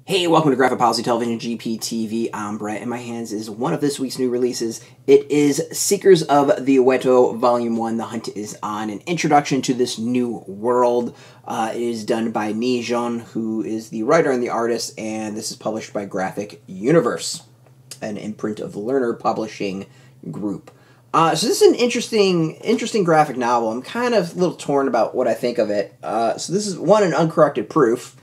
Hey, welcome to Graphic Policy Television GPTV. I'm Brett. In my hands is one of this week's new releases. It is Seekers of the Aweto Volume 1. The Hunt is on. An introduction to this new world. It is done by Nie Jun, who is the writer and the artist, and this is published by Graphic Universe, an imprint of the Learner Publishing Group. So this is an interesting graphic novel. I'm kind of a little torn about what I think of it. So this is, an uncorrected proof.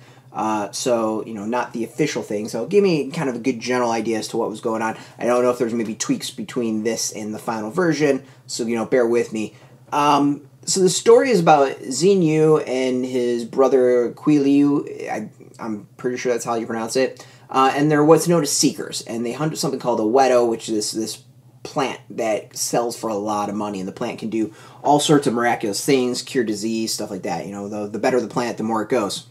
So, not the official thing. So give me kind of a good general idea as to what was going on. I don't know if there's maybe tweaks between this and the final version, so, bear with me. So the story is about Xinyue and his brother Qiliu. I'm pretty sure that's how you pronounce it. And they're what's known as seekers, and they hunt something called Aweto, which is this plant that sells for a lot of money, and the plant can do all sorts of miraculous things, cure disease, stuff like that. The better the plant, the more it goes.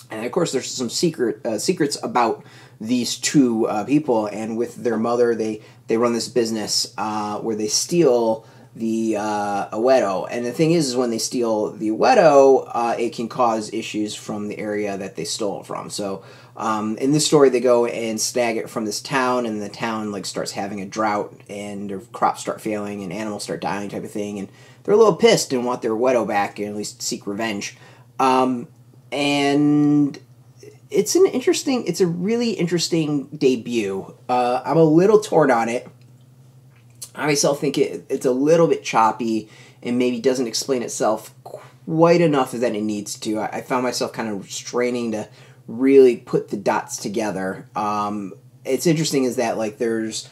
And of course, there's some secrets about these two people. And with their mother, they run this business where they steal the Aweto. And the thing is when they steal the Aweto, it can cause issues from the area that they stole it from. So in this story, they go and snag it from this town, and the town starts having a drought, and their crops start failing, and animals start dying, type of thing. And they're a little pissed and want their Aweto back, and at least seek revenge. And it's a really interesting debut. I'm a little torn on it. I myself think it's a little bit choppy and maybe doesn't explain itself quite enough that it needs to. I found myself kind of straining to really put the dots together. It's interesting is that there's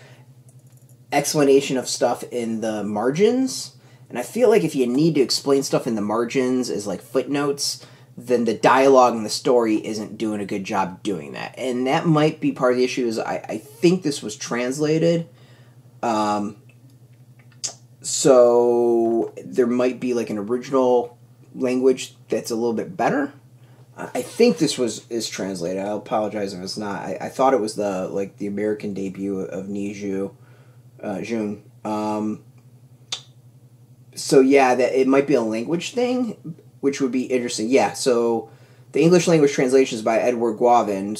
explanation of stuff in the margins, and I feel like if you need to explain stuff in the margins as footnotes, then the dialogue and the story isn't doing a good job doing that. And that might be part of the issue. Is I think this was translated. So there might be an original language that's a little bit better. I think this is translated. I apologize if it's not. I thought it was the American debut of Nie Jun. So yeah, that it might be a language thing, which would be interesting. Yeah, so the English language translation is by Edward Gauvin,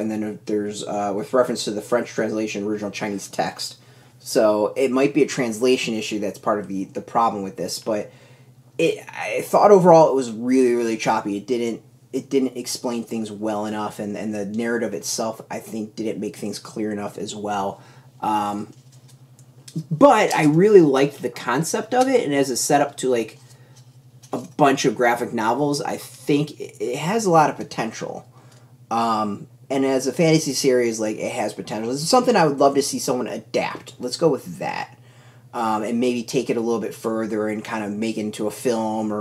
and then there's, with reference to the French translation, original Chinese text. So it might be a translation issue that's part of the problem with this, but I thought overall it was really, really choppy. It didn't explain things well enough, and the narrative itself, I think, didn't make things clear enough as well. But I really liked the concept of it, and as a setup to, a bunch of graphic novels, I think it has a lot of potential. And as a fantasy series, it has potential. It's something I would love to see someone adapt. Let's go with that. And maybe take it a little bit further and kind of make it into a film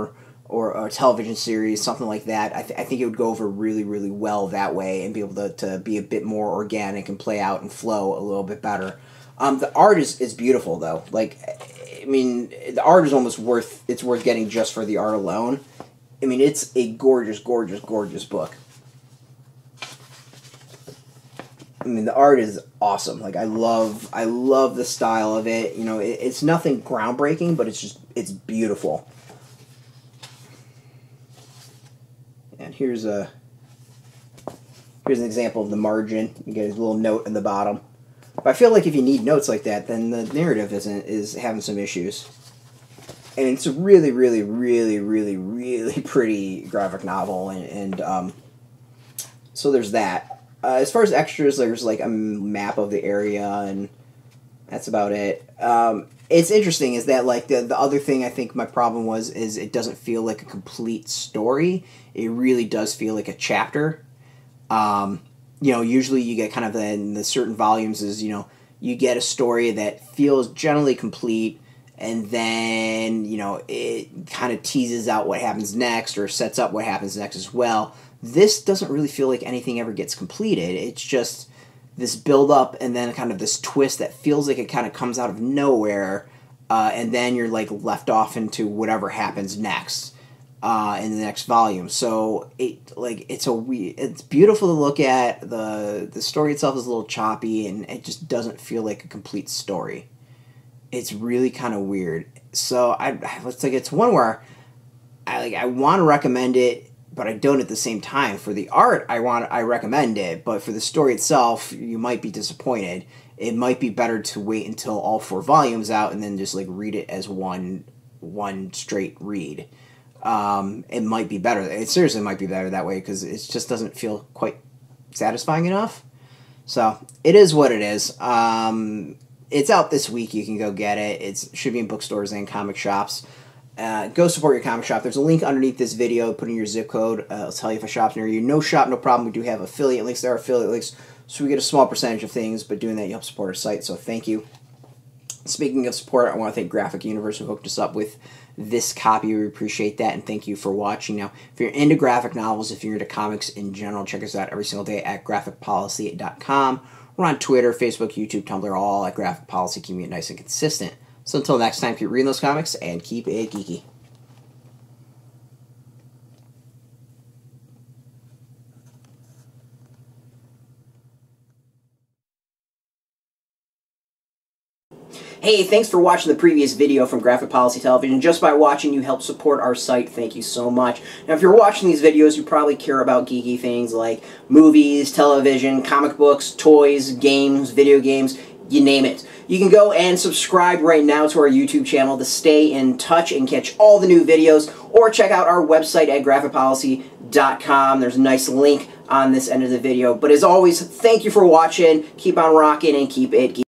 or a television series, something like that. I think it would go over really, really well that way and be able to be a bit more organic and play out and flow a little bit better. The art is beautiful, though. The art is almost worth getting just for the art alone. It's a gorgeous, gorgeous, gorgeous book. The art is awesome. I love the style of it. It's nothing groundbreaking, but it's beautiful. And here's an example of the margin. You get a little note in the bottom. But I feel like if you need notes like that, then the narrative is having some issues. And it's a really, really, really, really, really pretty graphic novel, and so there's that. As far as extras, there's a map of the area, and that's about it. It's interesting is that the other thing I think my problem is it doesn't feel like a complete story. It really does feel like a chapter. Usually you get kind of in the certain volumes is, you get a story that feels generally complete, and then, it kind of teases out what happens next or sets up what happens next as well. This doesn't really feel like anything ever gets completed. It's just this build-up and then kind of this twist that feels like it kind of comes out of nowhere, and then you're left off into whatever happens next. In the next volume, so it's beautiful to look at. The story itself is a little choppy, and it just doesn't feel like a complete story. It's really kind of weird. So it's one where I want to recommend it but I don't at the same time. For the art, I recommend it, but for the story itself, you might be disappointed. It might be better to wait until all 4 volumes out and then just like read it as one straight read. It might be better. It seriously might be better that way because it just doesn't feel quite satisfying enough. So it is what it is. It's out this week. You can go get it. It should be in bookstores and comic shops. Go support your comic shop. There's a link underneath this video. Put in your zip code. It'll tell you if a shop's near you. No shop, no problem. We do have affiliate links. There are affiliate links, so we get a small percentage of things, but doing that, you help support our site, so thank you. Speaking of support, I want to thank Graphic Universe who hooked us up with this copy. We appreciate that, and thank you for watching. Now, if you're into graphic novels, if you're into comics in general, check us out every single day at graphicpolicy.com. We're on Twitter, Facebook, YouTube, Tumblr, all at Graphic Policy, keeping it nice and consistent. So until next time, keep reading those comics and keep it geeky. Hey, thanks for watching the previous video from Graphic Policy Television. Just by watching, you help support our site. Thank you so much. Now, if you're watching these videos, you probably care about geeky things like movies, television, comic books, toys, games, video games, you name it. You can go and subscribe right now to our YouTube channel to stay in touch and catch all the new videos, or check out our website at graphicpolicy.com. There's a nice link on this end of the video. But as always, thank you for watching. Keep on rocking and keep it geeky.